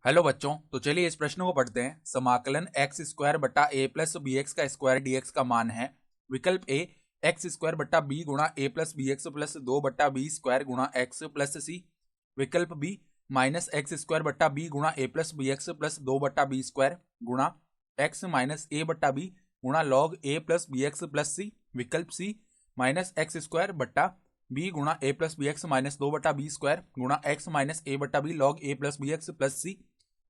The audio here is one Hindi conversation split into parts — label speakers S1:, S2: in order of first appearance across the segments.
S1: हेलो बच्चों, तो चलिए इस प्रश्न को पढ़ते हैं। समाकलन एक्स स्क्वायर बटा ए प्लस बी एक्स का स्क्वायर डीएक्स का मान है। विकल्प ए एक्स स्क्वायर बटा बी गुणा a plus B x plus 2/b square गुणा एक्स प्लस सी। विकल्प बी माइनस एक्स स्क्वायर बटा बी गुणा a plus B x plus 2/b square गुणा एक्स माइनस ए बटा बी गुणा लॉग ए plus B x plus c. विकल्प सी माइनस एक्स स्क्वायर बटा बी गुणा a plus B X minus 2/b square गुणा एक्स माइनस ए बटा बी लॉग ए plus B x plus C.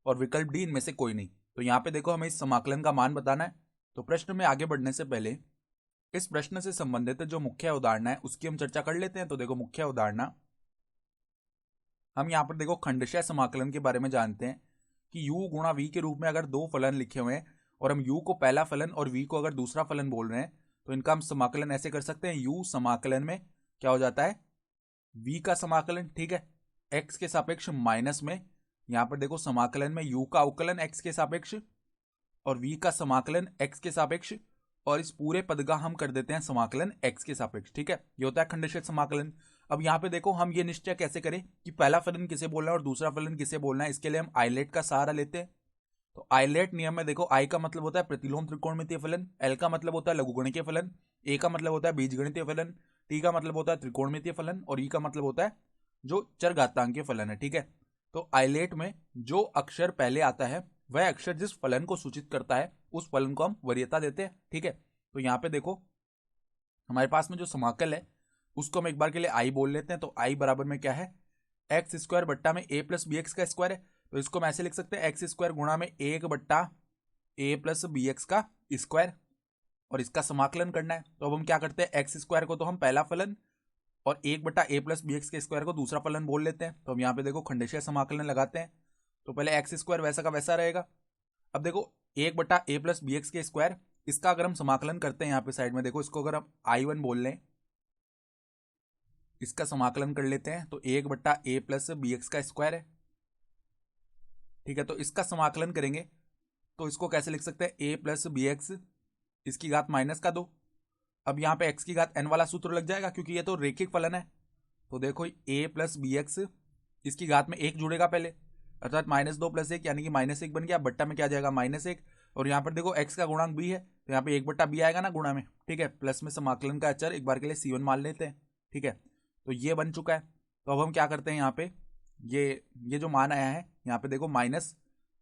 S1: और विकल्प डी इनमें से कोई नहीं। तो यहाँ पे देखो हमें इस समाकलन का मान बताना है। तो प्रश्न में आगे बढ़ने से पहले इस प्रश्न से संबंधित जो मुख्य अवधारणा है उसकी हम चर्चा कर लेते हैं। तो देखो मुख्य अवधारणा, हम यहाँ पर देखो खंडशः समाकलन के बारे में जानते हैं कि u गुणा v के रूप में अगर दो फलन लिखे हुए हैं और हम u को पहला फलन और v को अगर दूसरा फलन बोल रहे हैं तो इनका हम समाकलन ऐसे कर सकते हैं। u समाकलन में क्या हो जाता है, v का समाकलन, ठीक है, x के सापेक्ष माइनस में यहाँ पर देखो समाकलन में u का अवकलन x के सापेक्ष और v का समाकलन x के सापेक्ष, और इस पूरे पद का हम कर देते हैं समाकलन x के सापेक्ष। ठीक है, ये होता है खंडशः समाकलन। अब यहाँ पे देखो हम ये निश्चय कैसे करें कि पहला फलन किसे बोलना है और दूसरा फलन किसे बोलना है। इसके लिए हम आइलेट का सहारा लेते हैं। तो आइलेट नियम में देखो आई का मतलब होता है प्रतिलोम त्रिकोणमितीय फलन, एल का मतलब होता है लघुगणकीय फलन, ए का मतलब होता है बीजगणितीय फलन, टी का मतलब होता है त्रिकोणमितीय फलन और ई का मतलब होता है जो चरघातांकीय फलन है। ठीक है, तो आइलेट में जो अक्षर पहले आता है वह अक्षर जिस फलन को सूचित करता है उस फलन को हम वरीयता देते हैं। ठीक है, तो यहाँ पे देखो हमारे पास में जो समाकल है उसको हम एक बार के लिए आई बोल लेते हैं। तो आई बराबर में क्या है, एक्स स्क्वायर बट्टा में ए प्लस बी एक्स का स्क्वायर है। तो इसको हम ऐसे लिख सकते हैं एक्स स्क्वायर गुणा में 1/a+bx का स्क्वायर, और इसका समाकलन करना है। तो अब हम क्या करते हैं, एक्स स्क्वायर को तो हम पहला फलन और 1/a+bx के स्क्वायर को दूसरा फलन बोल लेते हैं। तो हम यहाँ पे देखो खंडशः समाकलन लगाते हैं। तो पहले एक्स स्क्वायर वैसा का वैसा रहेगा। अब देखो 1/a+bx के स्क्वायर, इसका अगर हम समाकलन करते हैं यहाँ पे साइड में देखो, इसको अगर हम I1 बोल लें, इसका समाकलन कर लेते हैं तो 1/a+bx का स्क्वायर है। ठीक है, तो इसका समाकलन करेंगे तो इसको कैसे लिख सकते हैं, a+bx इसकी घात माइनस का 2। अब यहाँ पे x की घात n वाला सूत्र लग जाएगा क्योंकि ये तो रेखिक फलन है। तो देखो a+bx इसकी घात में 1 जुड़ेगा पहले, अर्थात -2 + 1 यानी कि -1 बन गया। बट्टा में क्या जाएगा, -1, और यहाँ पर देखो x का गुणांक b है तो यहाँ पे 1/b आएगा ना गुणा में। ठीक है, प्लस में समाकलन का अचर एक बार के लिए c1 मान लेते हैं। ठीक है, तो ये बन चुका है। तो अब हम क्या करते हैं, यहाँ पे ये जो मान आया है यहाँ पे देखो माइनस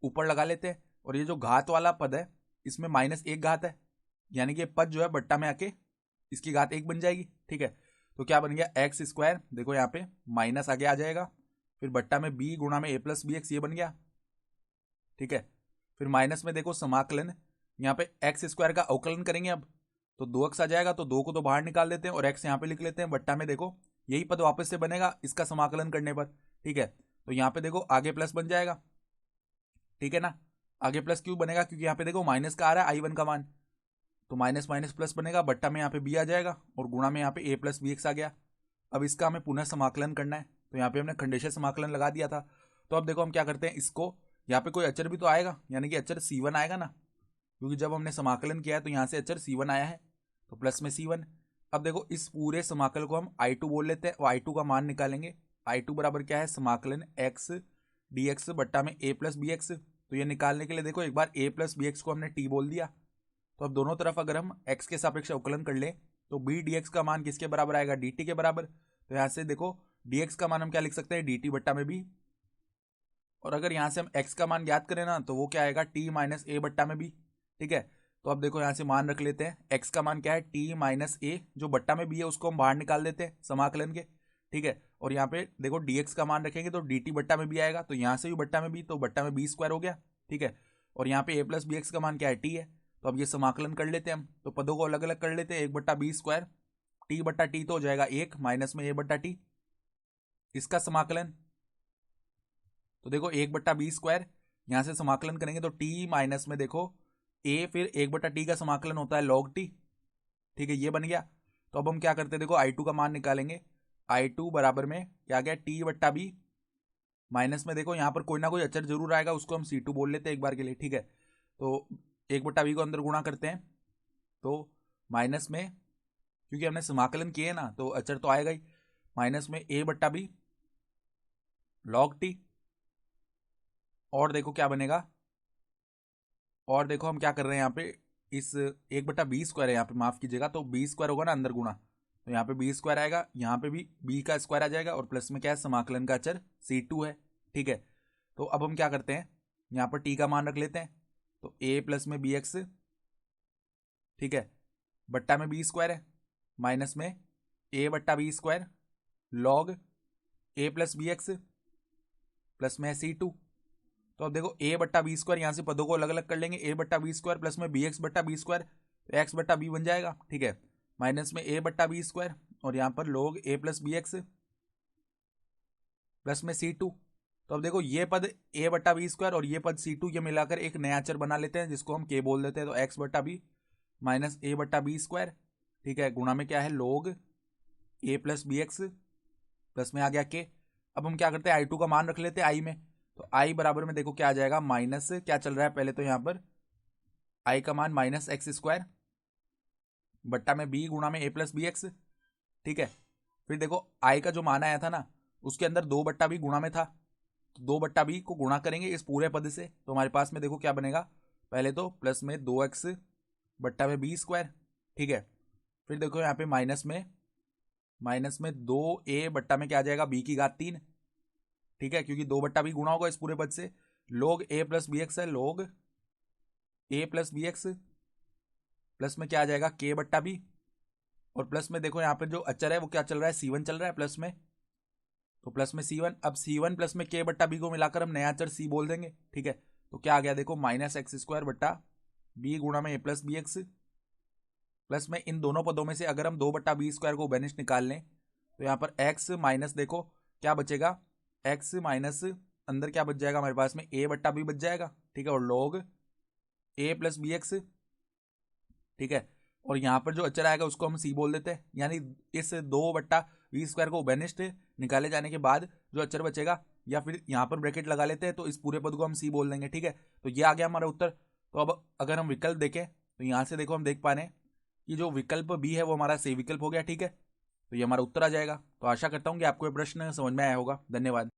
S1: ऊपर लगा लेते हैं, और ये जो घात वाला पद है इसमें -1 घात है, यानी कि पद जो है बट्टा में आके इसकी घात 1 बन जाएगी। ठीक है, तो क्या बन गया, एक्स स्क्वायर, देखो यहाँ पे माइनस आगे आ जाएगा, फिर बट्टा में b गुणा में a+bx ये बन गया। ठीक है, फिर माइनस में देखो समाकलन, यहाँ पे एक्स स्क्वायर का अवकलन करेंगे अब, तो 2x आ जाएगा, तो 2 को तो बाहर निकाल देते हैं और x यहाँ पे लिख लेते हैं। बट्टा में देखो यही पद वापस से बनेगा इसका समाकलन करने पर। ठीक है, तो यहाँ पे देखो आगे प्लस बन जाएगा। ठीक है ना, आगे प्लस क्यों बनेगा, क्योंकि यहाँ पे देखो माइनस का आ रहा है I1 का मान, तो माइनस माइनस प्लस बनेगा, बट्टा में यहाँ पे b आ जाएगा और गुणा में यहाँ पे a+bx आ गया। अब इसका हमें पुनः समाकलन करना है, तो यहाँ पे हमने खंडेशः समाकलन लगा दिया था। तो अब देखो हम क्या करते हैं, इसको यहाँ पे कोई अचर भी तो आएगा, यानी कि अचर c1 आएगा ना, क्योंकि जब हमने समाकलन किया है तो यहाँ से अचर c1 आया है, तो प्लस में c1। अब देखो इस पूरे समाकल को हम I2 बोल लेते हैं और I2 का मान निकालेंगे। I2 बराबर क्या है, समाकलन x dx बट्टा में a+bx। तो ये निकालने के लिए देखो एक बार a+bx को हमने t बोल दिया, तो अब दोनों तरफ अगर हम x के सापेक्ष अवकलन कर लें तो b dx का मान किसके बराबर आएगा, dt के बराबर। तो यहाँ से देखो dx का मान हम क्या लिख सकते हैं, dt बट्टा में b, और अगर यहाँ से हम x का मान ज्ञात करें ना तो वो क्या आएगा, t माइनस a बट्टा में b। ठीक है, तो अब देखो यहाँ से मान रख लेते हैं, x का मान क्या है, t माइनस a, जो बट्टा में b है उसको हम बाहर निकाल देते हैं समाकलन के। ठीक है, और यहाँ पे देखो dx का मान रखेंगे तो dt बट्टा में b आएगा, तो यहाँ से भी बट्टा में b, तो बट्टा में b स्क्वायर हो गया। ठीक है, और यहाँ पे a+bx का मान क्या है, t है। तो अब ये समाकलन कर लेते हैं हम, तो पदों को अलग अलग कर लेते हैं, 1/b स्क्वायर, t/t तो हो जाएगा 1 माइनस में a/t, इसका समाकलन। तो देखो 1/b स्क्वायर, यहाँ से समाकलन करेंगे तो t माइनस में देखो a, फिर 1/t का समाकलन होता है log t। ठीक है, ये बन गया। तो अब हम क्या करते हैं, देखो I2 का मान निकालेंगे। I2 बराबर में क्या गया, t/b माइनस में देखो यहाँ पर कोई ना कोई अचर जरूर आएगा, उसको हम c2 बोल लेते हैं एक बार के लिए। ठीक है, तो 1/b को अंदर गुणा करते हैं तो माइनस में, क्योंकि हमने समाकलन किए ना तो अचर तो आएगा ही, माइनस में a/b log t। और देखो क्या बनेगा, और देखो हम क्या कर रहे हैं यहाँ पे, इस 1/b² है यहाँ पे, माफ कीजिएगा, तो b² होगा ना अंदर गुणा, तो यहाँ पे b² आएगा, यहाँ पे भी b का स्क्वायर आ जाएगा, और प्लस में क्या है, समाकलन का अचर c2 है। ठीक है, तो अब हम क्या करते हैं, यहाँ पर t का मान रख लेते हैं, तो a प्लस में bx, ठीक है, बट्टा में b² है, माइनस में a/b² log a plus bx plus में c2। तो अब देखो a/b² यहाँ से पदों को अलग अलग कर लेंगे, a/b² प्लस में bx/b², तो x/b बन जाएगा। ठीक है, माइनस में a/b² और यहाँ पर log a plus bx plus में c2। तो अब देखो ये पद a/b² और ये पद c2 ये मिलाकर एक नया अचर बना लेते हैं जिसको हम k बोल देते हैं, तो x/b माइनस a/b², ठीक है, गुणा में क्या है log a plus bx plus में आ गया k। अब हम क्या करते हैं, i2 का मान रख लेते हैं i में, तो i बराबर में देखो क्या आ जाएगा, माइनस क्या चल रहा है पहले तो यहाँ पर i का मान -x² बट्टा में b गुणा में a प्लस bx। ठीक है, फिर देखो i का जो मान आया था ना उसके अंदर 2/b गुणा में था, तो 2/b को गुणा करेंगे इस पूरे पद से, तो हमारे पास में देखो क्या बनेगा, पहले तो प्लस में 2x बट्टा में b²। ठीक है, फिर देखो यहाँ पे माइनस में 2a बट्टा में क्या आ जाएगा, b की घात 3। ठीक है, क्योंकि 2/b गुणा होगा इस पूरे पद से, log a प्लस bx है, log a plus bx plus में क्या आ जाएगा k/b, और प्लस में देखो यहाँ पे जो अचर है वो क्या चल रहा है, c1 चल रहा है प्लस में, तो प्लस में c1। अब c1 प्लस में k/b को मिलाकर हम नया अचर c बोल देंगे। ठीक है, तो क्या आ गया देखो, -x² बट्टा b गुणा में a प्लस bx प्लस में इन दोनों पदों में से अगर हम 2/b² को बेनिश निकाल लें तो यहाँ पर x माइनस देखो क्या बचेगा, x माइनस अंदर क्या बच जाएगा हमारे पास में a/b बच जाएगा। ठीक है, और log a प्लस bx। ठीक है, और यहाँ पर जो अचर आएगा उसको हम c बोल देते हैं, यानी इस 2/b² को बेनिस्ट निकाले जाने के बाद जो अचर बचेगा, या फिर यहाँ पर ब्रैकेट लगा लेते हैं तो इस पूरे पद को हम c बोल देंगे। ठीक है, तो ये आ गया हमारा उत्तर। तो अब अगर हम विकल्प देखें तो यहाँ से देखो हम देख पा रहे हैं कि जो विकल्प बी है वो हमारा सही विकल्प हो गया। ठीक है, तो ये हमारा उत्तर आ जाएगा। तो आशा करता हूँ कि आपको ये प्रश्न समझ में आया होगा। धन्यवाद।